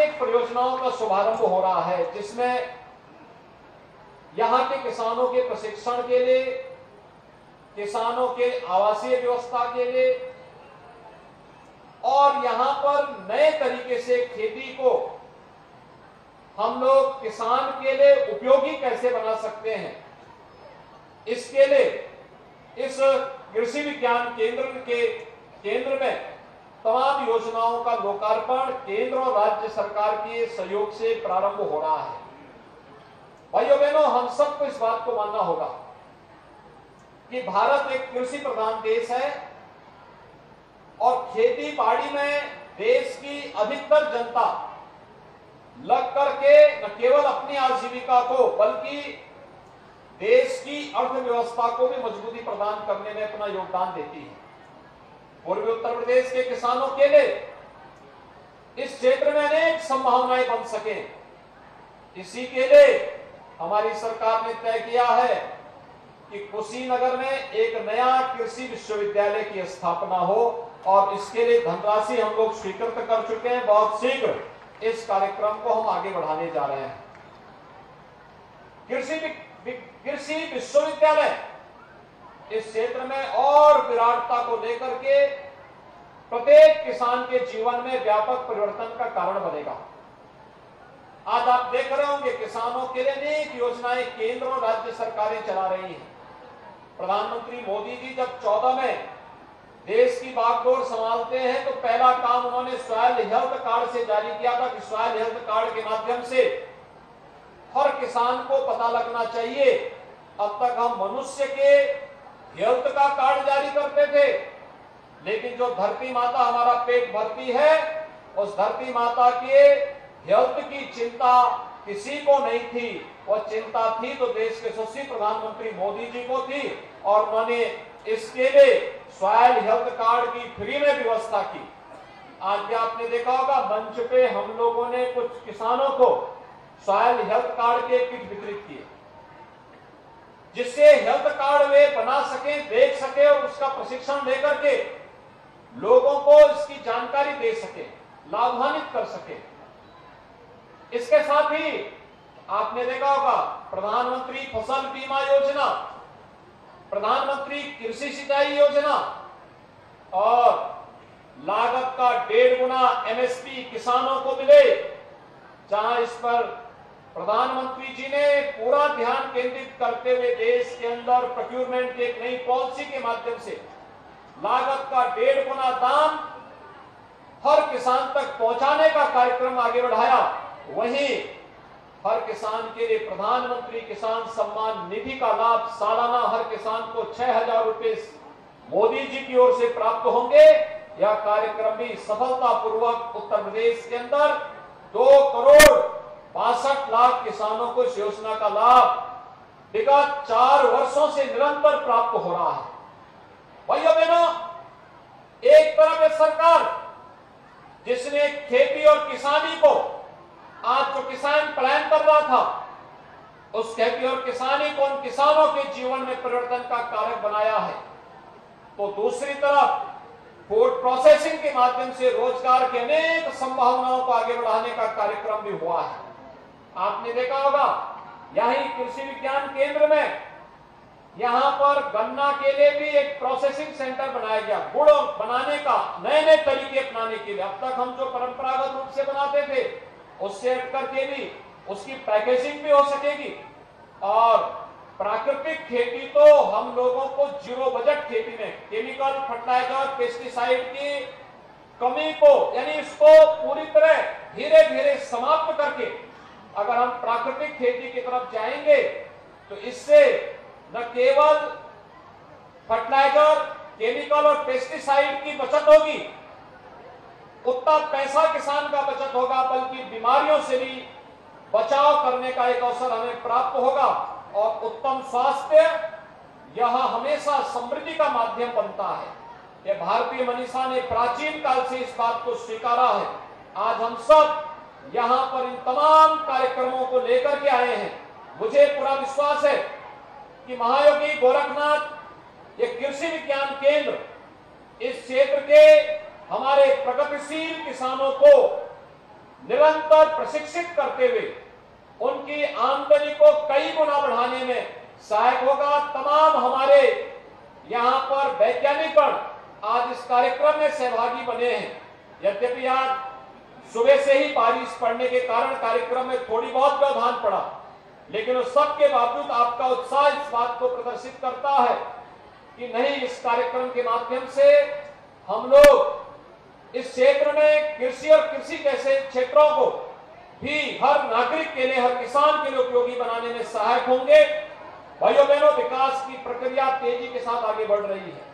अनेक परियोजनाओं का शुभारंभ हो रहा है, जिसमें यहाँ के किसानों के प्रशिक्षण के लिए, किसानों के आवासीय व्यवस्था के लिए और यहाँ पर नए तरीके से खेती को हम लोग किसान के लिए उपयोगी कैसे बना सकते हैं, इसके लिए इस कृषि विज्ञान केंद्र में तमाम योजनाओं का लोकार्पण केंद्र और राज्य सरकार के सहयोग से प्रारंभ हो रहा है। भाइयों बहनों, हम सबको इस बात को मानना होगा कि भारत एक कृषि प्रधान देश है और खेती बाड़ी में देश की अधिकतर जनता लग करके न केवल अपनी आजीविका को बल्कि देश की अर्थव्यवस्था को भी मजबूती प्रदान करने में अपना योगदान देती है। पूर्वी उत्तर प्रदेश के किसानों के लिए इस क्षेत्र में अनेक संभावनाएं बन सके, इसी के लिए हमारी सरकार ने तय किया है कि कुशीनगर में एक नया कृषि विश्वविद्यालय की स्थापना हो और इसके लिए धनराशि हम लोग स्वीकृत कर चुके हैं। बहुत शीघ्र इस कार्यक्रम को हम आगे बढ़ाने जा रहे हैं। कृषि विश्वविद्यालय इस क्षेत्र में और विराटता को लेकर के प्रत्येक किसान के जीवन में व्यापक परिवर्तन का कारण बनेगा। आज आप देख रहे होंगे किसानों के लिए अनेक योजनाएं केंद्र और राज्य सरकारें चला रही हैं। प्रधानमंत्री मोदी जी जब 14 में देश की बागडोर संभालते हैं तो पहला काम उन्होंने सॉइल हेल्थ कार्ड से जारी किया था कि सॉइल हेल्थ कार्ड के माध्यम से हर किसान को पता लगना चाहिए। अब तक हम मनुष्य के हेल्थ का कार्ड जारी करते थे, लेकिन जो धरती माता हमारा पेट भरती है उस धरती माता के हेल्थ की चिंता किसी को नहीं थी। वह चिंता थी तो देश के यशस्वी प्रधानमंत्री मोदी जी को थी और उन्होंने इसके लिए सॉइल हेल्थ कार्ड की फ्री में व्यवस्था की। आज भी आपने देखा होगा मंच पे हम लोगों ने कुछ किसानों को सॉइल हेल्थ कार्ड के किट वितरित किए, जिससे हेल्थ कार्ड वे बना सके, देख सके और उसका प्रशिक्षण लेकर के लोगों को इसकी जानकारी दे सके, लाभान्वित कर सके। इसके साथ ही आपने देखा होगा प्रधानमंत्री फसल बीमा योजना, प्रधानमंत्री कृषि सिंचाई योजना और लागत का 1.5 गुना एमएसपी किसानों को मिले, जहां इस पर प्रधानमंत्री जी ने पूरा ध्यान केंद्रित करते हुए देश के अंदर प्रोक्योरमेंट की एक नई पॉलिसी के माध्यम से लागत का 1.5 गुना दाम हर किसान तक पहुंचाने का कार्यक्रम आगे बढ़ाया। वहीं हर किसान के लिए प्रधानमंत्री किसान सम्मान निधि का लाभ सालाना हर किसान को 6,000 रुपए मोदी जी की ओर से प्राप्त होंगे। यह कार्यक्रम भी सफलतापूर्वक उत्तर प्रदेश के अंदर 2,62,00,000 किसानों को इस योजना का लाभ विगत 4 वर्षों से निरंतर प्राप्त हो रहा है। भाइयों बहनों, एक तरफ है सरकार जिसने खेती और किसानी को, आज जो किसान पलायन कर रहा था, उस खेती और किसानी को उन किसानों के जीवन में परिवर्तन का कारक बनाया है, तो दूसरी तरफ फूड प्रोसेसिंग के माध्यम से रोजगार की अनेक संभावनाओं को आगे बढ़ाने का कार्यक्रम भी हुआ है। आपने देखा होगा यही कृषि विज्ञान केंद्र में यहां पर गन्ना के लिए भी एक प्रोसेसिंग सेंटर बनाया गया, गुड़ बनाने का नए नए तरीके अपनाने के लिए। अब तक हम जो परंपरागत रूप से बनाते थे उससे हट करके भी उसकी पैकेजिंग भी हो सकेगी और प्राकृतिक खेती तो हम लोगों को जीरो बजट खेती में केमिकल फर्टिलाइजर पेस्टिसाइड की कमी को, यानी इसको पूरी तरह धीरे धीरे समाप्त करके अगर हम प्राकृतिक खेती की तरफ जाएंगे तो इससे न केवल फर्टिलाइजर, केमिकल और पेस्टिसाइड की बचत होगी, उतना पैसा किसान का बचत होगा, बल्कि बीमारियों से भी बचाव करने का एक अवसर हमें प्राप्त होगा और उत्तम स्वास्थ्य यह हमेशा समृद्धि का माध्यम बनता है। यह भारतीय मनीषा ने प्राचीन काल से इस बात को स्वीकारा है। आज हम सब यहाँ पर इन तमाम कार्यक्रमों को लेकर के आए हैं। मुझे पूरा विश्वास है कि महायोगी गोरखनाथ ये कृषि विज्ञान केंद्र इस क्षेत्र के हमारे प्रगतिशील किसानों को निरंतर प्रशिक्षित करते हुए उनकी आमदनी को कई गुना बढ़ाने में सहायक होगा। तमाम हमारे यहां पर वैज्ञानिकगण आज इस कार्यक्रम में सहभागी बने हैं। यद्यपि आज सुबह से ही बारिश पड़ने के कारण कार्यक्रम में थोड़ी बहुत व्यवधान पड़ा, लेकिन उस सब के बावजूद आपका उत्साह इस बात को प्रदर्शित करता है कि नहीं, इस कार्यक्रम के माध्यम से हम लोग इस क्षेत्र में कृषि और कृषि जैसे क्षेत्रों को भी हर नागरिक के लिए, हर किसान के लिए उपयोगी बनाने में सहायक होंगे। भाइयों बहनों, विकास की प्रक्रिया तेजी के साथ आगे बढ़ रही है।